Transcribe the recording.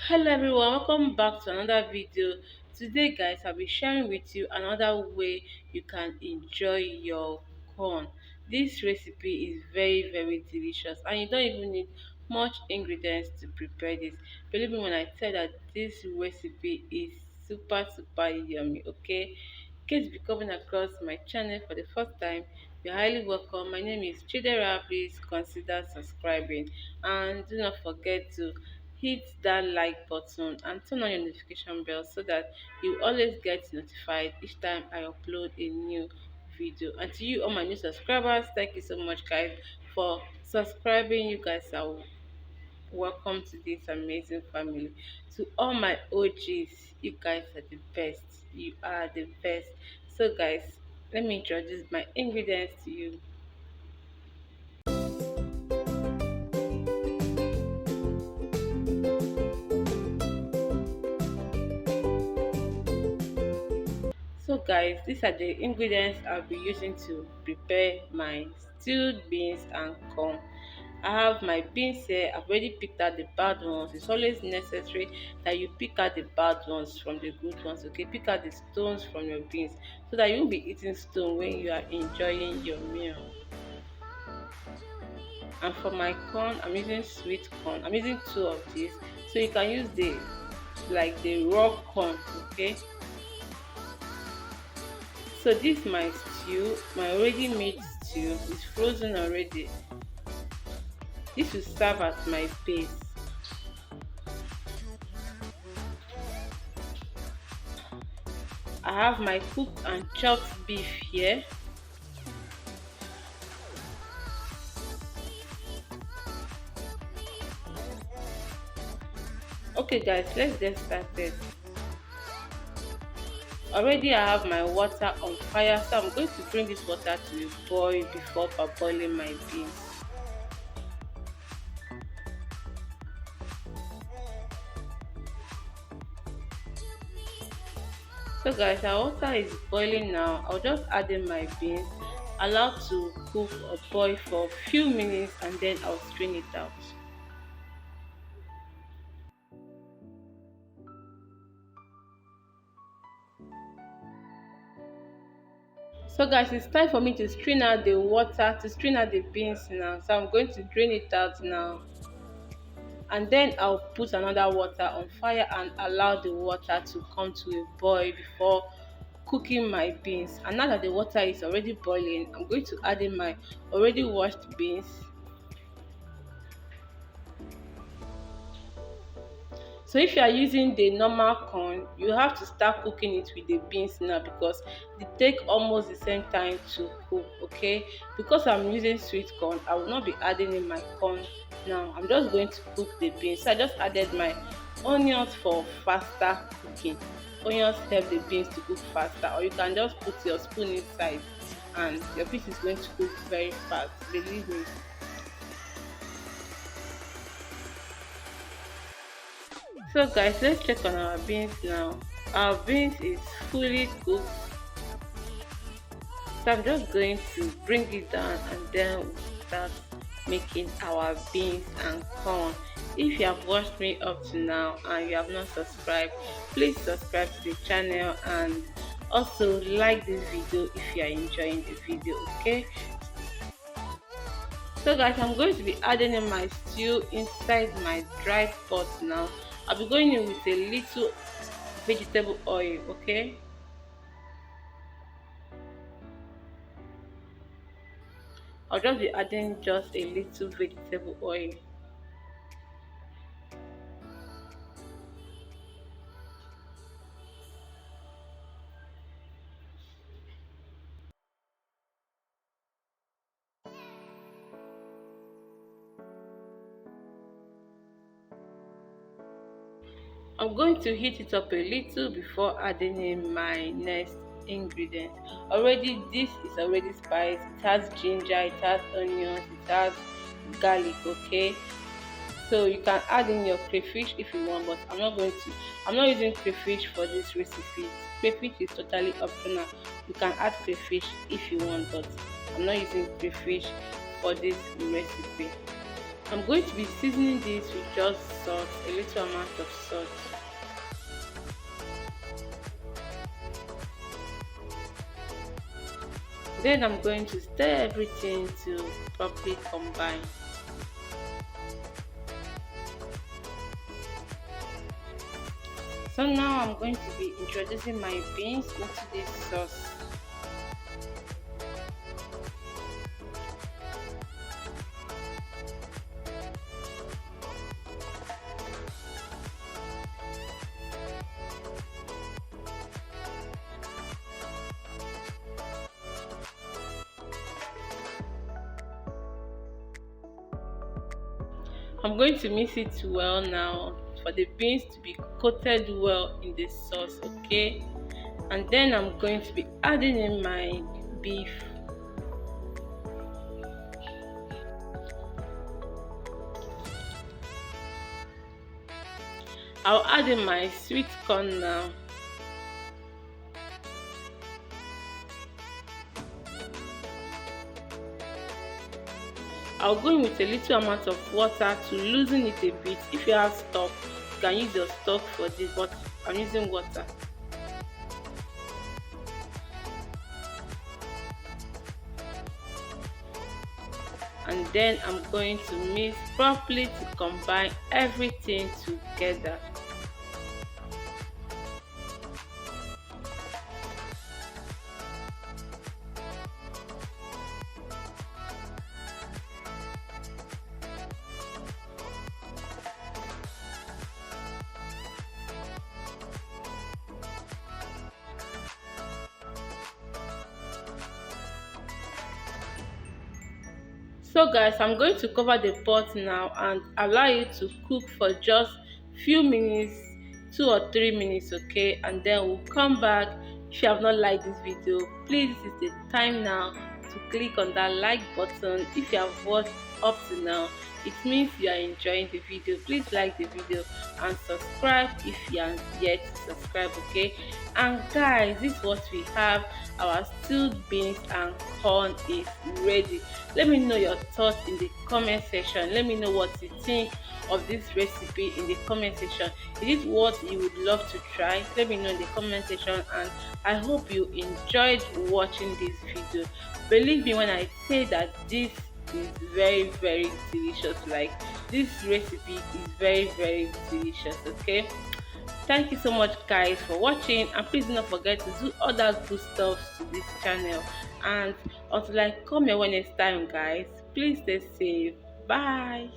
Hello everyone, welcome back to another video. Today guys, I'll be sharing with you another way you can enjoy your corn. This recipe is very delicious and you don't even need much ingredients to prepare this. Believe me when I tell that this recipe is super yummy, okay? In case you're coming across my channel for the first time, you're highly welcome. My name is Chidera. Please consider subscribing and do not forget to hit that like button and turn on your notification bell so that you always get notified each time I upload a new video. And to you all my new subscribers, thank you so much guys for subscribing. You guys are welcome to this amazing family. To all my OGs, you guys are the best. You are the best. So guys, let me introduce my ingredients to you. So guys, these are the ingredients I'll be using to prepare my stewed beans and corn. I have my beans here. I've already picked out the bad ones. It's always necessary that you pick out the bad ones from the good ones, okay? Pick out the stones from your beans so that you won't be eating stone when you are enjoying your meal. And for my corn, I'm using sweet corn. I'm using two of these, so you can use the raw corn, okay? So this my stew, my already made stew is frozen already. This will serve as my base. I have my cooked and chopped beef here. Okay guys, let's get started. Already I have my water on fire, so I'm going to bring this water to a boil before parboiling my beans. So guys, our water is boiling now. I'll just add in my beans, allow to cook or boil for a few minutes, and then I'll strain it out. So guys, it's time for me to strain out the water, to strain out the beans now. So I'm going to drain it out now, and then I'll put another water on fire and allow the water to come to a boil before cooking my beans. And now that the water is already boiling, I'm going to add in my already washed beans. So if you are using the normal corn, you have to start cooking it with the beans now because they take almost the same time to cook, okay? Because I'm using sweet corn, I will not be adding in my corn now. I'm just going to cook the beans. So I just added my onions for faster cooking. Onions help the beans to cook faster, or you can just put your spoon inside and your beans is going to cook very fast, believe me. So guys, let's check on our beans now. Our beans is fully cooked. So I'm just going to bring it down and then we'll start making our beans and corn. If you have watched me up to now and you have not subscribed, please subscribe to the channel and also like this video if you are enjoying the video, okay? So guys, I'm going to be adding in my stew inside my dry pot now. I'll be going in with a little vegetable oil, okay? I'll just be adding just a little vegetable oil. I'm going to heat it up a little before adding in my next ingredient. Already this is already spiced. It has ginger, it has onions, it has garlic, okay? So you can add in your crayfish if you want, but I'm not using crayfish for this recipe. Crayfish is totally optional. You can add crayfish if you want, but I'm not using crayfish for this recipe. I'm going to be seasoning this with just salt, a little amount of salt. Then I'm going to stir everything to properly combine. So now I'm going to be introducing my beans into this sauce. I'm going to mix it well now for the beans to be coated well in the sauce, okay? And then I'm going to be adding in my beef. I'll add in my sweet corn now. I'll go in with a little amount of water to loosen it a bit. If you have stock, you can use your stock for this, but I'm using water. And then I'm going to mix properly to combine everything together. So guys, I'm going to cover the pot now and allow it to cook for just few minutes, 2 or 3 minutes, okay? And then we'll come back. If you have not liked this video, please, this is the time now to click on that like button. If you have watched up to now, it means you are enjoying the video. Please like the video and subscribe if you are yet to subscribe, okay? And guys, this is what we have. Our stewed beans and corn is ready. Let me know your thoughts in the comment section. Let me know what you think of this recipe in the comment section. Is it what you would love to try? Let me know in the comment section, and I hope you enjoyed watching this video. Believe me when I say that this is very very delicious. Like, this recipe is very very delicious, okay? Thank you so much guys for watching, and please do not forget to do other good stuff to this channel. And until I come here when it's time guys, please stay safe. Bye.